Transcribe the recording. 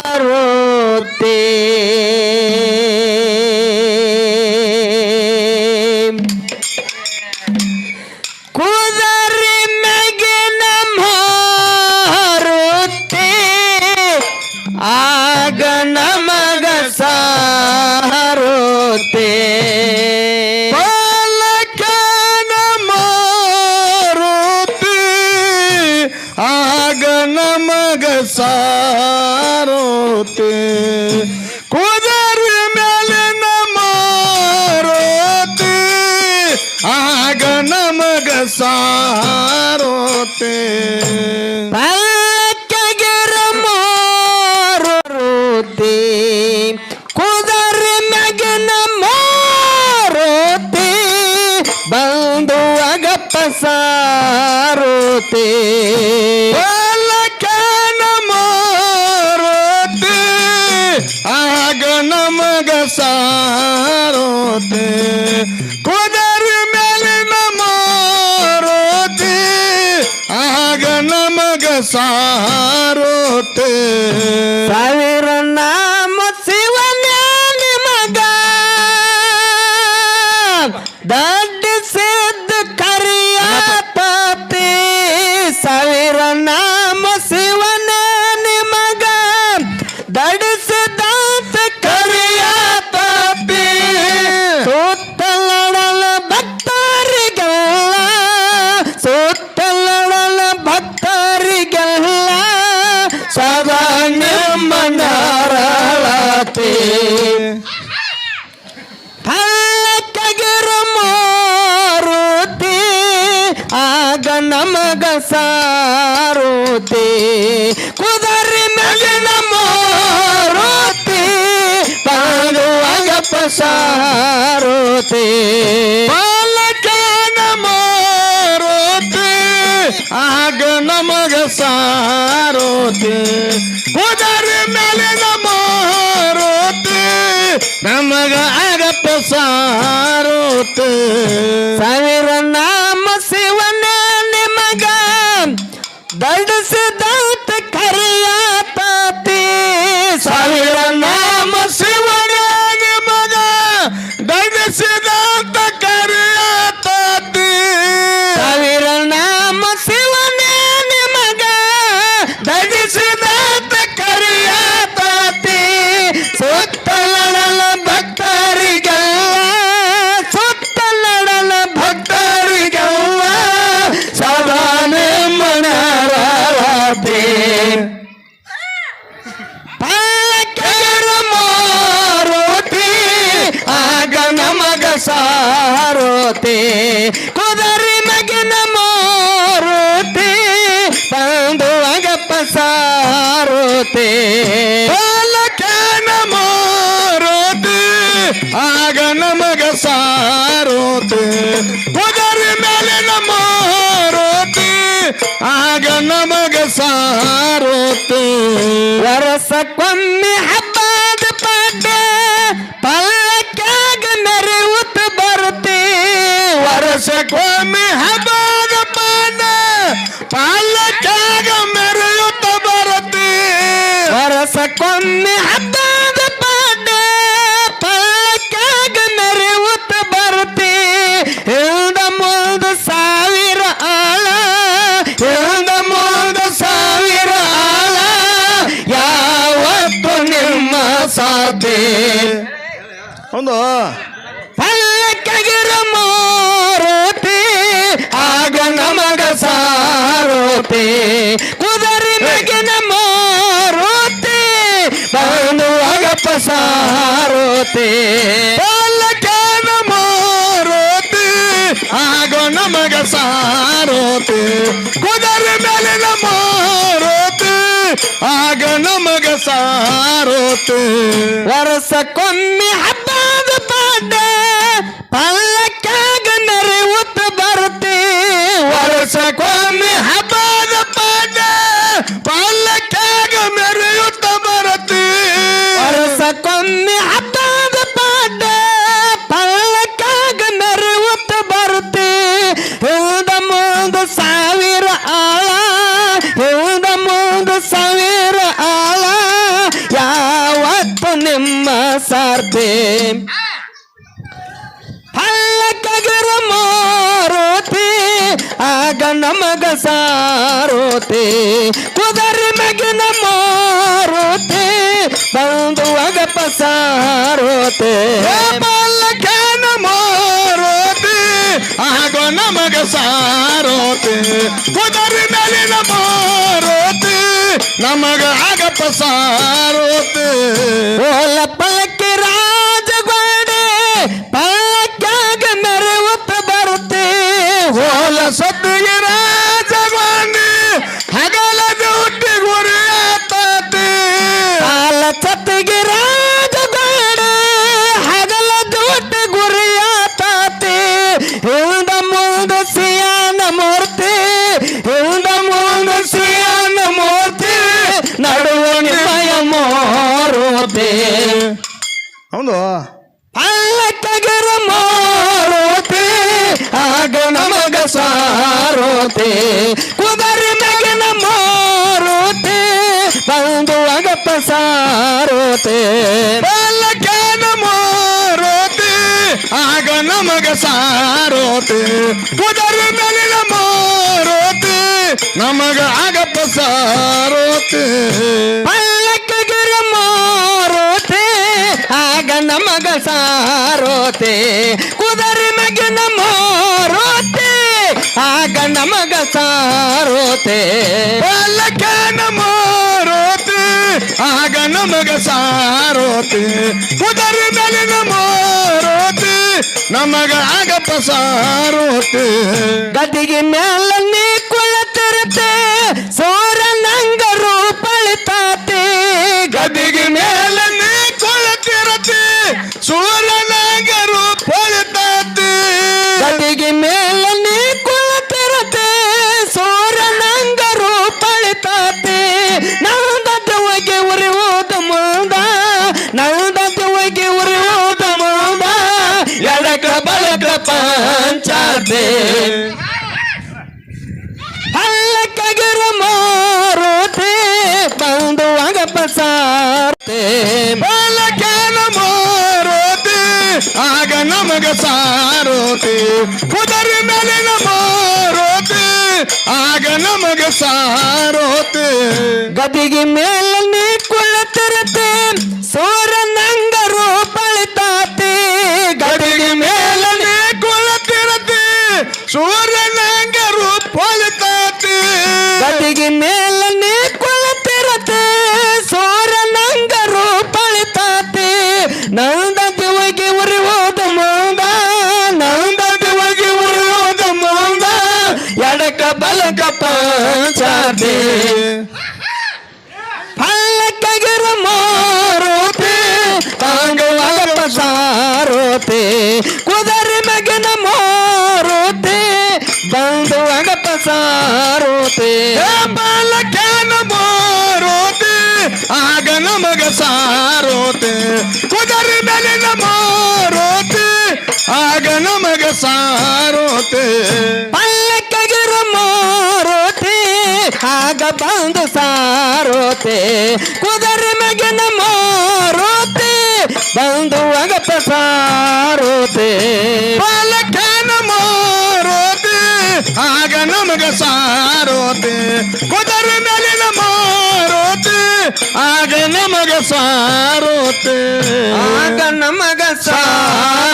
ಸಾರುತ್ತೇ ಕುದುರೆ ಮ್ಯಾಗಿನ ಮಾರುತಿ ಆಗ ನಮಗ ಸಾರುತ್ತೇ ಪಾಲಕನ ಮಾರುತಿ ಆಗ ನಮಗ ಸಾರುತ್ತೇ ಕುದುರೆ ಮೇಲಿನ ಮಾರುತಿ ಆಗ ನಮಗ ಸಾರುತ್ತೇ ಪಲ್ಲಕ್ಕಿಗಿರ ಮಾರುತಿ ಕುದುರೆ ಮ್ಯಾಗಿನ ಮಾರುತಿ ಬಂದು ಅಗಪ್ಪ ಸಾರುತಿ ಪಾಲಕನ ಮಾರುತಿ ಆಗ ನಮಗ ಸಾರುತ್ತೇ ಕುದುರೆ ಮೇಲಿನ ಮಾರುತಿ ಆಗ ನಮಗ ಸಾರುತ್ತೇ ಸಾವಿರ ನಾಮ ಶಿವನೇ ನಿಮಗ ದಂಡಿಸಿದ್ದ ಕರಿಯಾತತಿ ಸಾವಿರ ನಾಮ ಶಿವನೇ ನಿಮಗ ದಂಡಿಸಿದಂತ ಕರಿಯಾತತಿ ಸುತ್ತಲಡಲ ಭಕ್ತರಿಗೆಲ್ಲ ಸುತ್ತಲಡಲ ಭಕ್ತರಿಗೆಲ್ಲ ಸದಾ ನಿಮ್ಮನರಳತಿ ಪಲ್ಲಕ್ಕಿಗಿರ ಮಾರುತಿ ಆಗ ನಮಗ ಸಾರುತಿ ಕುದುರೆ ಮ್ಯಾಗಿನ ಮಾರುತಿ ಬಂದು ಅಗಪ್ಪ ಸಾರುತಿ ಪಾಲಕನ ಮಾರುತಿ ಆಗ ನಮಗ ಸಾರುತ್ತೇ ಕುದುರೆ ಮೇಲಿನ ಮಾರುತಿ ನಮಗ ಆಗಪ್ಪ ಸಾರುತ್ತೇ ಸಾವಿರ ನಾಮ ಶಿವನೇ ನಿಮಗ ದಂಡಿಸಿದಂತ ಕರಿಯಾತತಿ ಸಾವಿರ ನಾಮ ಶಿವನೇ ನಿಮಗ ದಂಡಿಸಿದಂತ ಕರೆಯತತಿ ಸಾವಿರ ನಾಮ ಶಿವನೇ ನಿಮಗ ದಂಡಿಸಿದಂತ ಕರಿಯಾತತಿ ಸುತ್ತಲಡಲ ಭಕ್ತರಿಗೆಲ್ಲ ಸುತ್ತಲಡಲ ಭಕ್ತರಿಗೆಲ್ಲ ಸದಾ ನಿಮ್ಮನರಳತಿ ಪಲ್ಲಕ್ಕಿಗಿರ ಮಾರುತಿ ಆಗ ನಮಗ ಸಾರುತಿ ಕುದುರೆ ಮ್ಯಾಗಿನ ಮಾರುತಿ ಬಂದು ಅಗಪ್ಪ ಸಾರುತಿ ಪಾಲಕನ ಮಾರುತಿ ಆಗ ನಮಗ ಸಾರುತ್ತೇ ಕುದುರೆ ಮೇಲಿನ ಮಾರುತಿ ಆಗ ನಮಗ ಸಾರುತ್ತೇ ವರ್ಷಕ್ಕೊಮ್ಮೆ ಹಬ್ಬದ ಪಾಠ ಪಲ್ಲಕ್ಕಾಗ ಮೆರೆಯುತ್ತ ಬರುತ್ತಿ ವರ್ಷಕ್ಕೊಮ್ಮೆ ಹಬ್ಬದ ಪಾನ ಪಾಲಕ್ಕಾಗ ಮೆರೆಯುತ್ತ ಬರುತ್ತಿ ವರ್ಷಕ್ಕೊಮ್ಮೆ ಹಬ್ಬದ ಪಾಠ ಪಲ್ಲಕ್ಕಾಗ ಮೆರೆಯುತ್ತ ಬರುತ್ತಿ ಹಿಂದ ಮುಂದ ಸಾವಿರ ಆಳ ಹಿಂದ ಮುಂದ ಸಾವಿರ ಆಳ ಯಾವತ್ತು ನಿಮ್ಮ ಸಾಧೆ ಒಂದು ಪಲ್ಲಕ್ಕಿಗಿರ ಮಾರುತಿ ಆಗ ನಮಗ ಸಾರುತಿ ಕುದುರೆ ಮ್ಯಾಗಿನ ಮಾರುತಿ ಬಂದು ಅಗಪ್ಪ ಸಾರುತಿ ಪಾಲಕನ ಮಾರುತಿ ಆಗ ನಮಗ ಸಾರುತ್ತೇ ಕುದುರೆ ಮೇಲಿನ ಮಾರುತಿ ಆಗ ನಮಗ ಸಾರುತ್ತೇ ವರ್ಷಕ್ಕೊಮ್ಮೆ ಹಬ್ಬದ ಪಾಠ ಪಲ್ಲಕ್ಕಾಗ ಮೆರೆಯುತ್ತ ಬರುತ್ತಿ ವರ್ಷಕ್ಕೊಮ್ಮೆ ಹಬ್ಬದ ಪಾಠ ಪಲ್ಲಕ್ಕಾಗ ಮೆರೆಯುತ್ತ ಬರುತ್ತಿ ವರ್ಷಕ್ಕೊಮ್ಮೆ ಹಬ್ಬದ ಪಾಠ ಪಲ್ಲಕ್ಕಾಗ ಮೆರೆಯುತ್ತ ಬರುತ್ತಿ ಹಿಂದ ಮುಂದ ಸಾವಿರ ಆಳ ಹಿಂದ ಮುಂದ ಸಾವಿರ ಆಳ ಸಾರ್ತೆ ಹಳ್ಳಕ್ಕಗಿರ ಮಾರುತಿ ಆಗ ನಮಗ ಸಾರೋತೆ ಕುದರಿ ಮಗಿನ ಮಾರುತಿ ಬಂದು ಅಗಪ ಸಾರೋತೆ ಪಲ್ಲಕ್ಕನ ಮಾರುತಿ ಆಗ ನಮಗ ಸಾರೋತೆ ಕುದರಿ ಮೇಲಿನ ಮಾರುತಿ ನಮಗ ಆಗಪ್ಪ ಸಾರೋತೆ ಓಲ ಪಲ್ಲಕ್ಕಿ ರಾಜಗೋಡೆ ಪಲ್ಲಕ್ಕಾಗ ಮೆರೆಯುತ್ತ ಬರುತ್ತೆ ಓಲ ಸತ್ತಿಗೆ ರಾಜಗೊಂಡಿ ಹಗಲದ ಹುಟ್ಟಿ ಗುರಿ ಆತತಿ ಹಾಲ ಸತ್ತಿಗೆ ರಾಜಗೋಡೆ ಹಗಲ ದೊಡ್ಡ ಗುರಿಯಾತಾತೆ ಹಿಂದ ಮುಂದ ಸಿಯಾನ ಮೂರ್ತಿ ಹಿಂದ ಮುಂದ ಸಿಯಾನ ಮೂರ್ತಿ ನಡುವ ನಿಮಯ ಮಾರುತಿ ಹೌದು ಪಲ್ಲಕ್ಕಗಿರ ಮಾರುತಿ ಆಗ ನಮಗ ಸಾರೋತೆ ಕುದರಿ ಮಗಿನ ಮಾರುತಿ ಬಂದು ಅಗಪ ಸಾರೋತೆ ಪಲ್ಲಕ್ಕನ ಮಾರುತಿ ಆಗ ನಮಗ ಸಾರೋತೆ ಕುದರಿ ಮೇಲಿನ ಮಾರುತಿ ನಮಗ ಆಗಪ್ಪ ಸಾರೋತೆ ಪಲ್ಲಕ್ಕಗಿರ ಮಾರುತಿ ಆಗ ನಮಗ ಸಾರೋತೆ ಕುದರಿ ಮಗಿನ ಮಾರುತಿ ಆಗ ನಮಗ ಸಾರೋತೆ ಪಲ್ಲಕ್ಕನ ಮಾರುತಿ ಆಗ ನಮಗ ಸಾರೋತೆ ಕುದರಿ ಮೇಲಿನ ಮಾರುತಿ ನಮಗ ಆಗಪ್ಪ ಸಾರೋತೆ ಗದಿಗೆ ಮ್ಯಾಲ ನೀ ಕುಳತಿರುತ್ತೆ ಸೋರ ನಂಗ ರೂಪಳಿತಾತೆ ಗದಿಗೆ ಮೇಲೆ ನೀ ಕೊಳತಿರತಿ ಸೂರ್ಯನಾಗರು ಪೊಳಿತಾತಿ ಗದಿಗೆ ಮ್ಯಾಲ ನೀ ಕುಳತಿರುತ್ತೆ ಸೋರ ನಂಗ ರೂಪಳಿತಾತೆ ನಂದಕ್ಕೆ ಉರಿಯೋದ ಮುಂದ ನಂದಕ್ಕೆ ಉರಿಯೋದ ಮುಂದ ಎಡಕ ಬಲಕ ಪಂಚಾತೆ ಹಳ್ಳಕ್ಕಗಿರ ಮಾರುತಿ ಬಂದು ಅಗಪ ಸಾರ್ತೆ ಪಲ್ಲಕ್ಕನ ಮಾರುತಿ ಆಗ ನಮಗ ಸಾರೋತಿ ಕುದರಿ ಮೇಲಿನ ಮಾರುತಿ ಆಗ ನಮಗ ಸಾರೋತಿ ಗದಿಗೆ ಮೇಲ ನೀ ಕುಳತಿರತೆ ಸೂರ ನಂಗ ರೂಪಳಿತಾತೆ ಗದಿಗೆ ಮೇಲೆ ನೀ ಕೊಳತಿರತಿ ಸೂರ್ಯನಾಗರು ಪೊಳಿತಾತಿ ಗದಿಗೆ ಮೇಲ ನೀ ಕುಳತಿರತೆ ಸೂರ ನಂಗ ರೂಪಳಿತಾತೆ ನಂದಕ್ಕೆ ಉರಿಯೋದ ಮುಂದ ನಂದಕ್ಕೆ ಉರಿಯೋದ ಮುಂದ ಎಡಕ ಬಲಕ ಪಂಚಾತೆ ಪಲ್ಲಕ್ಕಗಿರ ಮಾರುತಿ ತಾಂಗ ಅಗಪ ಸಾರೋತೆ ಕುದರಿ ಮಗಿನ ಮಾರುತಿ ಬಂದು ಅಗಪ ಸಾರೋತೆ ಪಲ್ಲಕ್ಕನ ಮಾರುತಿ ಆಗ ನಮಗ ಸಾರೋತೆ ಕುದರಿ ಮೇಲಿನ ಮಾರುತಿ ಆಗ ನಮಗ ಸಾರೋತೆ ಪಲ್ಲಕ್ಕಗಿರ ಮಾರುತಿ ಆಗ ಬಂದು ಸಾರೋತೆ ಕುದರಿ ಮಗಿನ ಮಾರುತಿ ಬಂದು ಅಗಪ ಸಾರೋತೆ ಪಲ್ಲಕ್ಕನ ಮಾರುತಿ ಆಗ ನಮಗ ಸಾರೋತೆ ಕುದರಿ ಮೇಲಿನ ಮಾರುತಿ ಆಗ ನಮಗ ಸಾರೋತೆ ಆಗ ನಮಗ ಸಾರೋತೆ